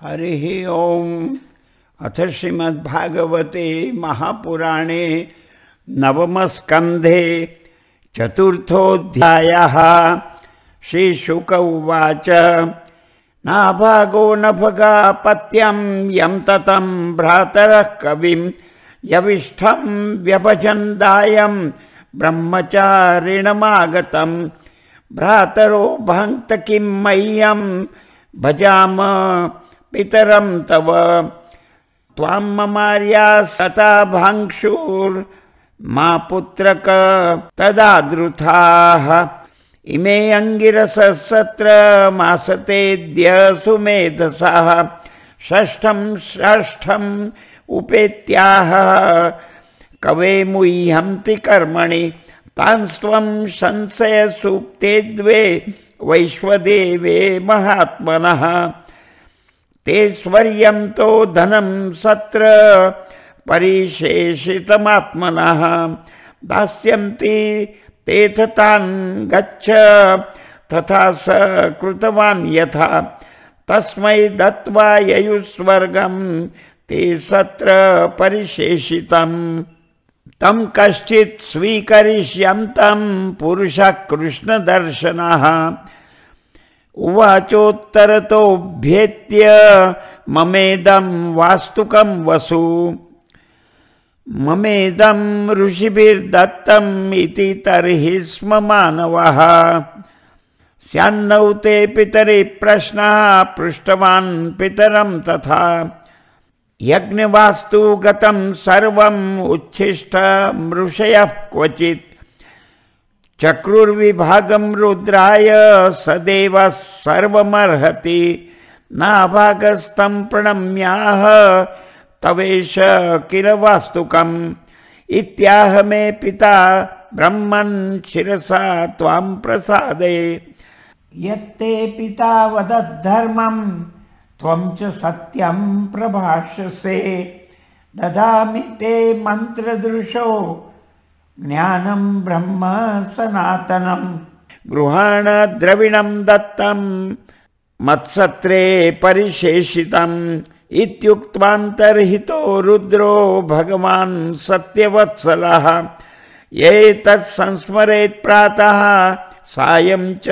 हरिः ओम्। अथ श्रीमद्भागवते महापुराणे नवमस्कन्धे चतुर्थोऽध्यायः। श्रीशुक उवाच नाभागो नभगा पत्यं यं ततं भ्रातरः कविं यविष्ठं व्यभजन्दायं ब्रह्मचारिणमागतं भ्रातरो भक्त किं मह्यं भजाम पितरं तव त्वां ममार्या सता भाङ्क्षुर्मा पुत्रक तदादृथाः इमे अंगिरसः सत्र मासतेद्य सुमेधसः षष्ठम् उपेत्याह कवे मुह्यन्ति कर्मणि तांस्त्वं संशय सूक्ते द्वे वैश्वदेवे महात्मनः ते स्वर्यं तो धनं सत्र परिशेषितमात्मनः दास्यन्ति तेथ तान् गच्छ तथा स कृतवान् यथा तस्मै दत्त्वा ययुस्वर्गं ते सत्र परिशेषितम् तं कश्चित् स्वीकरिष्यन्तं पुरुषः कृष्णदर्शनः उवाचोत्तरतोऽभ्येत्य ममेदं वास्तुकं वसु ममेदं ऋषिभिर्दत्तम् इति तर्हि स्म मानवः स्यान्नौ ते पितरि प्रश्नः पृष्टवान् पितरं तथा यज्ञवास्तु गतं सर्वम् उच्छिष्टं ऋषयः क्वचित् चक्रुर्विभागं रुद्राय सदेवः सर्वमर्हति नाभागस्तं प्रणम्याह तवेश किल वास्तुकम् इत्याह मे पिता ब्रह्मन् शिरसा त्वां प्रसादे यत्ते पिता वदद्धर्मं त्वं च सत्यं प्रभाषसे ददामि ते मन्त्रदृशो ज्ञानं ब्रह्म सनातनं गृहाण द्रविणं दत्तं मत्सत्रे परिशेषितम् इत्युक्त्वान्तर्हितो रुद्रो भगवान् सत्यवत्सलः ये तत्संस्मरेत् प्रातः सायं च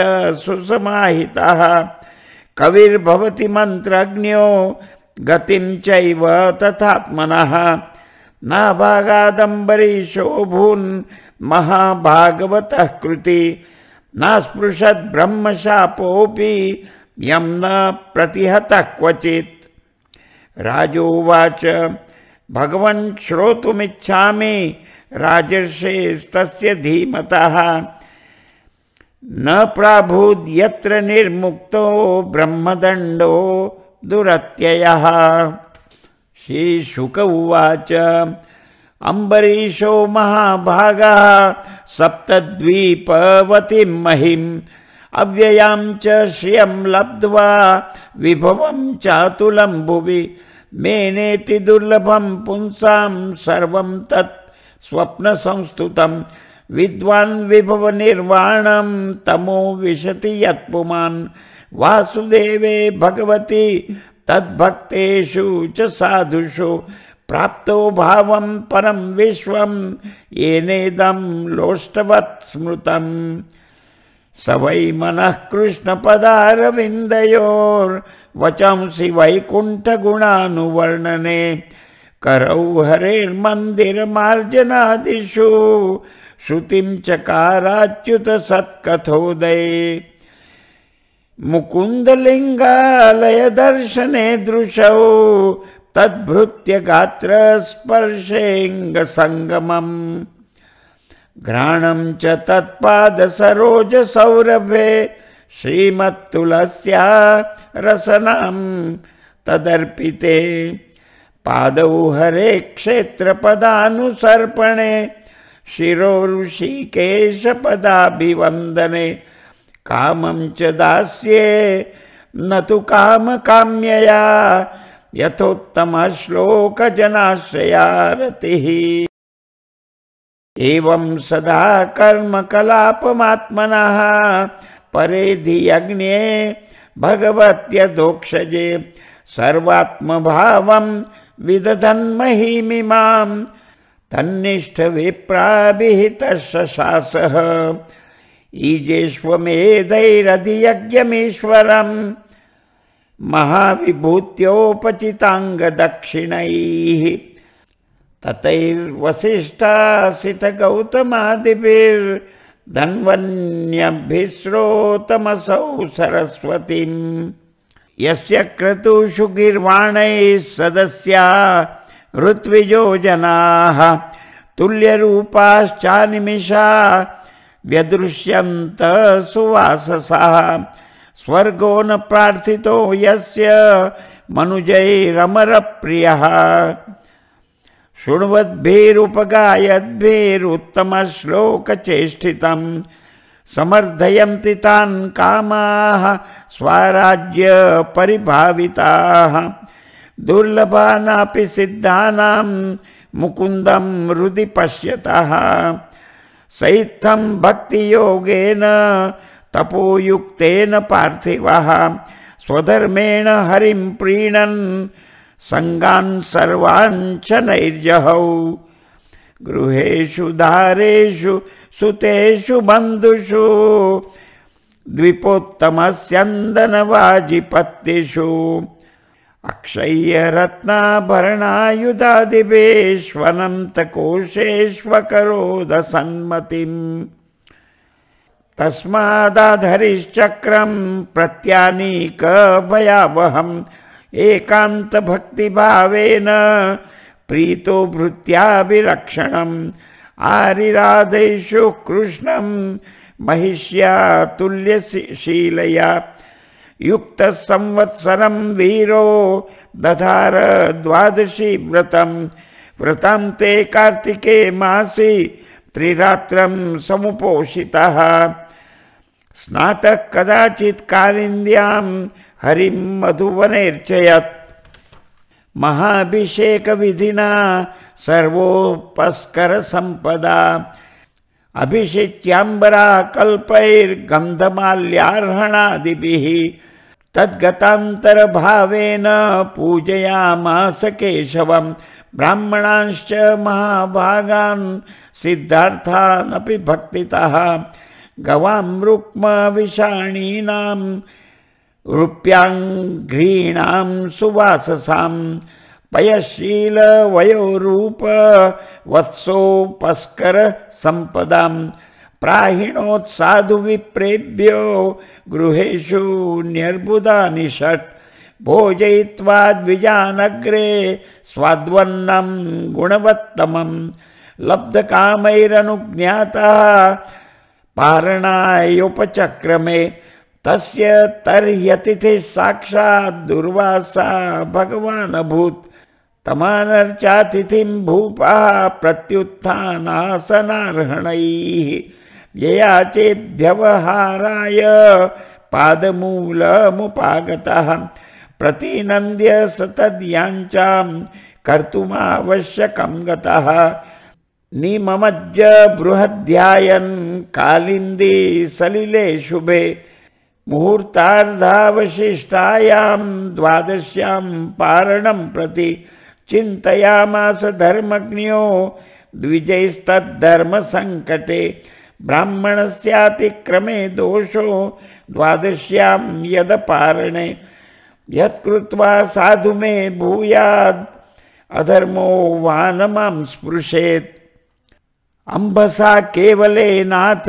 सुसमाहितः कविर्भवति मन्त्रज्ञो गतिं चैव तथात्मनः नाभागादम्बरीशो भून् महाभागवतः कृति नास्पृशद् ब्रह्मशापोऽपि यं न प्रतिहतः क्वचित् राजोवाच भगवन् श्रोतुमिच्छामि राजर्षेस्तस्य धीमतः न प्राभूद् यत्र निर्मुक्तो ब्रह्मदण्डो दुरत्ययः। श्रीशुक उवाच अम्बरीशो महाभागः सप्तद्वीपवतीं महिम् अव्ययां च श्रियं लब्ध्वा विभवं चातुलं भुवि मेनेति दुर्लभं पुंसां सर्वं तत् स्वप्नसंस्तुतं विद्वान् विभवनिर्वाणं तमो विशति यत्पुमान् वासुदेवे भगवति तद्भक्तेषु च साधुषु प्राप्तो भावं परं विश्वं येनेदं लोष्टवत् स्मृतम् स वै मनः कृष्णपदारविन्दयोर्वचंसि वैकुण्ठगुणानुवर्णने करौ हरेर्मन्दिरमार्जनादिषु श्रुतिं चकाराच्युत सत्कथोदये मुकुन्दलिङ्गालय दर्शने दृशौ तद्भृत्य गात्रस्पर्शेऽङ्गसङ्गमम् घ्राणं च तत्पादसरोजसौरभे श्रीमत्तुलस्या रसनां तदर्पिते पादौ हरे क्षेत्रपदानुसर्पणे शिरो ऋषिकेशपदाभिवन्दने कामं च दास्ये न तु कामकाम्यया यथोत्तमश्लोकजनाश्रया रतिः एवं सदा कर्मकलापमात्मनः परेधि यज्ञे भगवत्यधोक्षजे सर्वात्मभावं विदधन्महीमिमां तन्निष्ठविप्राभिहितः शशासः ईजेष्वमेधैरधियज्ञमीश्वरं महाविभूत्योपचिताङ्गदक्षिणैः ततैर्वसिष्ठासितगौतमादिभिर्धन्वन्यभिस्रोतमसौ सरस्वतीम् यस्य क्रतुषु गीर्वाणैः सदस्या ऋत्विजो जनाः तुल्यरूपाश्चानिमिषा व्यदृश्यन्त सुवाससः स्वर्गो न प्रार्थितो यस्य मनुजैरमरप्रियः शृण्वद्भिरुपगायद्भिरुत्तमश्लोकचेष्टितं समर्थयन्ति तान् कामाः स्वराज्य परिभाविताः दुर्लभानापि सिद्धानां मुकुन्दं हृदि पश्यतः सैत्थं भक्तियोगेन तपोयुक्तेन पार्थिवः स्वधर्मेण हरिं प्रीणन् संगान् सर्वान् च नैर्जहौ गृहेषु दारेषु सुतेषु बन्धुषु द्विपोत्तमस्यन्दनवाजिपत्तिषु अक्षय्यरत्नाभरणायुधादिभेष्वनन्तकोशेष्वकरोदसन्मतिम् तस्मादाधरिश्चक्रं प्रत्यानीकभयावहम् एकान्तभक्तिभावेन प्रीतो भृत्याभिरक्षणम् आरिराधेषु कृष्णं महिष्या तुल्यशीलया युक्तः संवत्सरं वीरो दधार द्वादशी व्रतं ते कार्तिके मासि त्रिरात्रं समुपोषितः स्नातः कदाचित् कालिन्द्यां हरिं मधुवनेर्चयत् महाभिषेक विधिना सर्वोपस्कर संपदा अभिषिच्यांबरा कल्पैर्गन्धमाल्यार्हणादिभिः तद्गतान्तर भावेन पूजयामास केशवं ब्राह्मणांश्च महाभागान् सिद्धार्थान् अपि भक्तितः गवां रुक्म विषाणीनां रूप्याङ्घ्रीणां सुवाससां पयशील वयोरूप वत्सोपस्कर संपदां प्राहिणोत्साधु विप्रेभ्यो गृहेषु न्यर्बुदानि षट् भोजयित्वा द्विजानग्रे स्वाद्वन्नं गुणवत्तमं लब्धकामैरनुज्ञातः पारणायोपचक्रमे तस्य तर्ह्यतिथिः साक्षात् दुर्वासा भगवान् अभूत् तमानर्चातिथिं भूपः प्रत्युत्थानासनार्हणैः ययाचेभ्यवहाराय पादमूलमुपागतः प्रतिनन्द्य सतद्याञ्चां कर्तुमावश्यकं गतः निममज्ज बृहद्ध्यायन् कालिन्दी सलिले शुभे मुहूर्तार्धावशिष्टायां द्वादश्यां पारणं प्रति चिन्तयामास धर्मज्ञो द्विजैस्तद्धर्मसङ्कटे ब्राह्मणस्यातिक्रमे दोषो द्वादश्यां यदपारणे यत्कृत्वा साधु मे भूयाद् अधर्मो वानमां स्पृशेत् अम्बसा केवले नाथ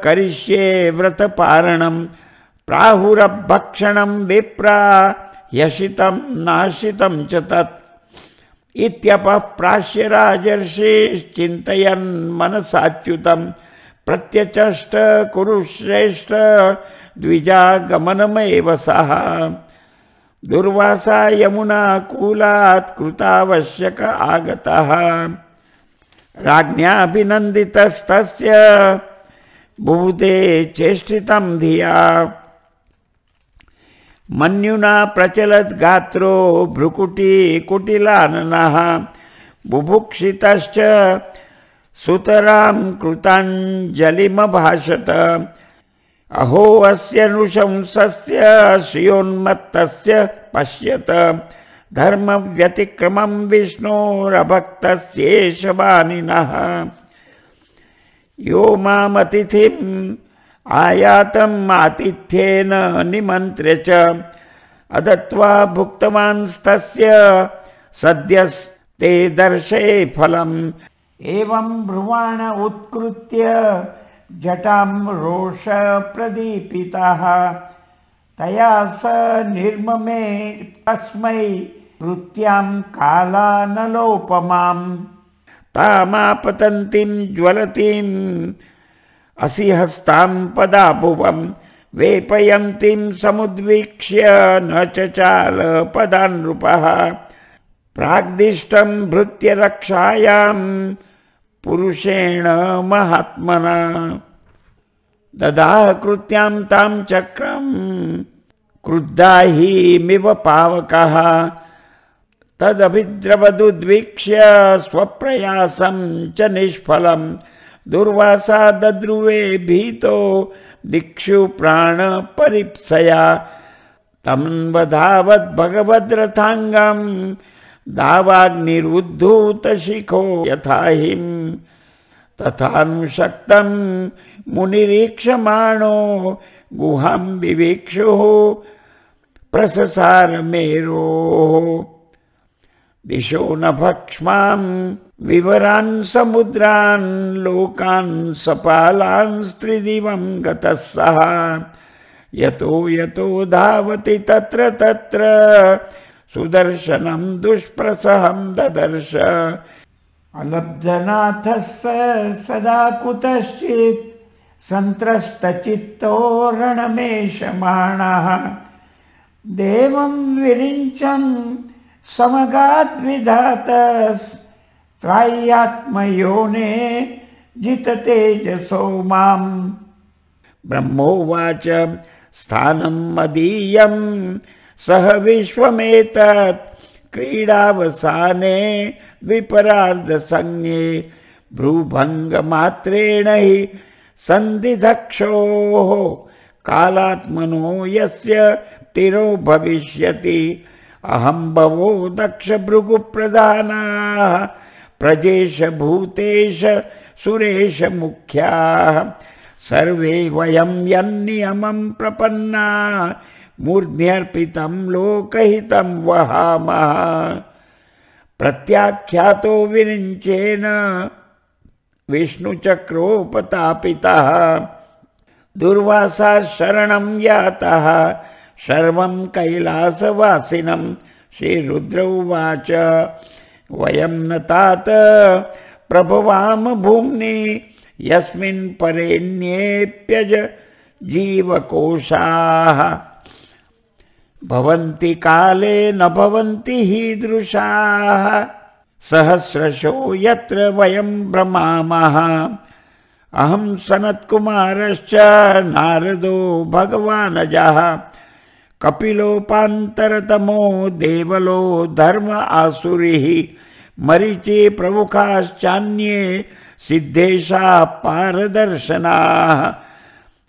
करिष्ये व्रतपारणं प्राहुरभक्षणं विप्रा यशितं नाशितं च तत् इत्यपः प्राश्य राजर्षिश्चिन्तयन् मनसाच्युतं प्रत्यचष्ट कुरुश्रेष्ठ द्विजागमनमेव सः दुर्वासा यमुना कूलात् कृतावश्यक आगतः राज्ञाभिनन्दितस्तस्य बुभुते चेष्टितं धिया मन्युना प्रचलत् गात्रो भ्रुकुटी कुटिलाननः बुभुक्षितश्च सुतरां कृताञ्जलिमभाषत अहो अस्य नृशंसस्य श्रियोन्मत्तस्य पश्यत धर्म व्यतिक्रमं विष्णोरभक्तस्येष वानिनः यो मामतिथिम् आयातम् आतिथ्येन निमन्त्र्य च अदत्वा भुक्तवांस्तस्य सद्यस्ते दर्शये फलम् एवं ब्रुवाण उत्कृत्य जटां रोष प्रदीपितः तया स निर्ममे तस्मै कृत्यां कालानलोपमाम् तामापतन्तीं ज्वलतीम् असिहस्तां पदाभुवं वेपयन्तीं समुद्वीक्ष्य न चचाल पदानृपः प्राग्दिष्टं भृत्य रक्षायां पुरुषेण महात्मना ददाह कृत्यां तां चक्रं क्रुद्धा हीमिव पावकः तदभिद्रवदुद्वीक्ष्य स्वप्रयासं च निष्फलं दुर्वासा दद्रुवे भीतो दिक्षु प्राण परिप्सया तमन्वधावत् भगवद्रथांगं दावाग्निरुद्धूतशिखो यथाहिं तथानुशक्तं मुनिरीक्षमाणो गुहां विवीक्षुः प्रससार मेरोः दिशो न भक्ष्मां विवरान् समुद्रान् लोकान् सपालान् स्त्रिदिवं गतः सः यतो यतो धावति तत्र तत्र सुदर्शनं दुष्प्रसहं ददर्श अलब्धनाथः सदा कुतश्चित् सन्त्रस्तचित्तो रणमेषमाणः देवं विरिञ्चं समगाद्विधातस्त्राह्यात्मयोने जिततेजसो माम् ब्रह्मोवाच स्थानं मदीयं सह विश्वमेतत् क्रीडावसाने विपरार्धसंज्ञे भ्रूभङ्गमात्रेण हि सन्धिधक्षोः कालात्मनो यस्य तिरो भविष्यति अहं भवो दक्ष भृगुप्रधानाः प्रजेश भूतेश सुरेश मुख्याः सर्वे वयं यन्नियमं प्रपन्नाः मूर्ध्न्यर्पितं लोकहितं वहामः प्रत्याख्यातो विरिञ्चेन विष्णुचक्रोपतापितः दुर्वासा शरणं यातः शर्वं कैलासवासिनं श्रीरुद्र उवाच वयं न तात प्रभवाम भूम्नि यस्मिन् परेण्येऽप्यज जीवकोशाः भवन्ति काले न भवन्ति हीदृशाः सहस्रशो यत्र वयं भ्रमामः अहं सनत्कुमारश्च नारदो भगवानजः कपिलोपान्तरतमो देवलो धर्म आसुरिः मरीचि प्रमुखाश्चान्ये सिद्धेशा पारदर्शनाः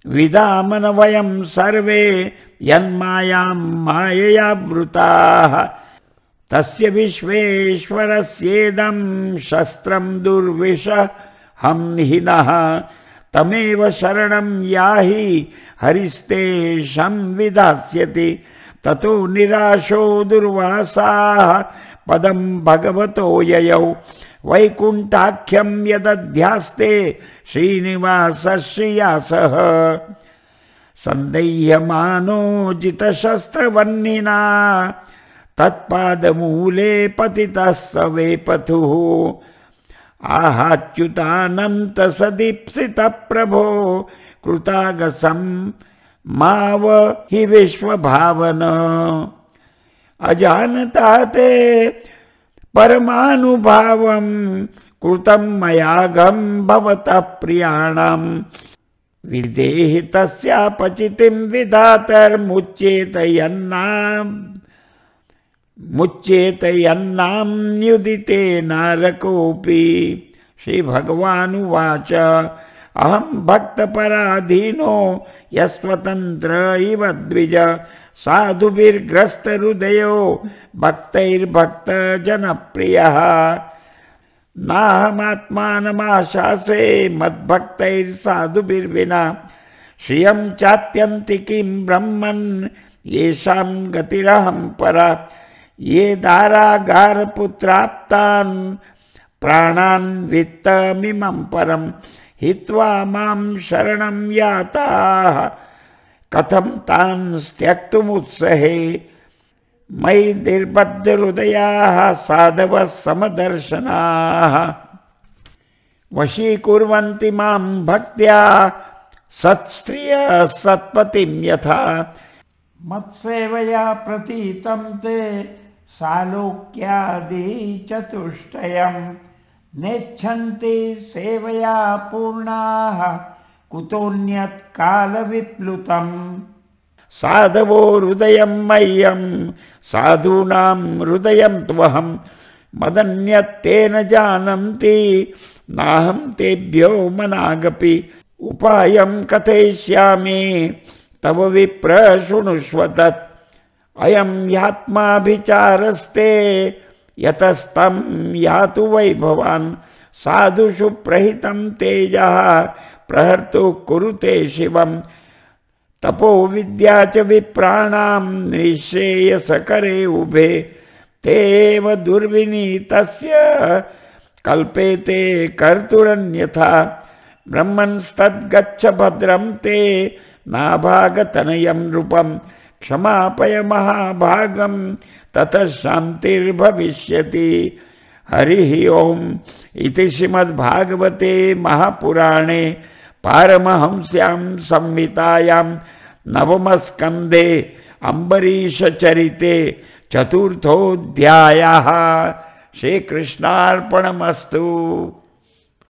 विदामन वयं सर्वे यन्मायां माययावृताः तस्य विश्वेश्वरस्येदं शस्त्रं दुर्विषहं हिनः तमेव शरणं याहि हरिस्ते संविधास्यति ततो निराशो दुर्वासाः पदं भगवतो ययौ वैकुण्ठाख्यं यदध्यास्ते श्रीनिवासश्रियासः सन्देह्यमानो जितशस्त्रवह्निना तत्पादमूले पतितः स वेपथुः आहाच्युतानन्त सदीप्सित प्रभो कृतागसं माव हि विश्वभावन अजानता ते परमानुभावं कृतं मयाघं भवतः प्रियाणां विदेहि तस्यापचितिं मुच्येत यन्नाम्युदिते नारकोऽपि श्रीभगवानुवाच अहम भक्त पराधीनो यस्वतंत्र इव द्विज साधुभिर्ग्रस्त हृदयो भक्तैर्भक्त जनप्रियः नाहमात्मानमाशासे मद्भक्तैर्साधुभिर्विना श्रियं चात्यन्ति किं ब्रह्मन् येषां गतिरहं परा ये दारागारपुत्राप्तान् प्राणान् वित्तमिमं परं हित्वा मां शरणं याताः कथं तान् त्यक्तुमुत्सहे मयि निर्बद्धहृदयाः साधवः समदर्शनाः वशीकुर्वन्ति मां भक्त्या सत्स्त्रियः सत्पतिं यथा मत्सेवया प्रतीतं ते सालोक्यादि चतुष्टयं नेच्छन्ति सेवया पूर्णाः कुतोऽन्यत् कालविप्लुतम् साधवो हृदयं मह्यं साधूनां हृदयं त्वहं मदन्यत्तेन जानन्ति नाहं तेभ्यो मनागपि उपायं कथयिष्यामि तव विप्र शृणुष्व तत् अयं ह्यात्माभिचारस्ते यतस्तं यातु वै भवान् साधुषु प्रहितं तेजः प्रहर्तु कुरुते शिवम् तपो विद्या च विप्राणां निःश्रेयसकरे उभे तेव दुर्विनीतस्य कल्पेते कर्तुरन्यथा ब्रह्मंस्तद्गच्छ भद्रं ते नाभागतनयं नृपं क्षमापय महाभागं ततः शान्तिर्भविष्यति। हरिः ओम् इति श्रीमद्भागवते महापुराणे पारमहंस्यां संहितायां नवमस्कन्धे अम्बरीशचरिते चतुर्थोऽध्यायः। श्रीकृष्णार्पणमस्तु।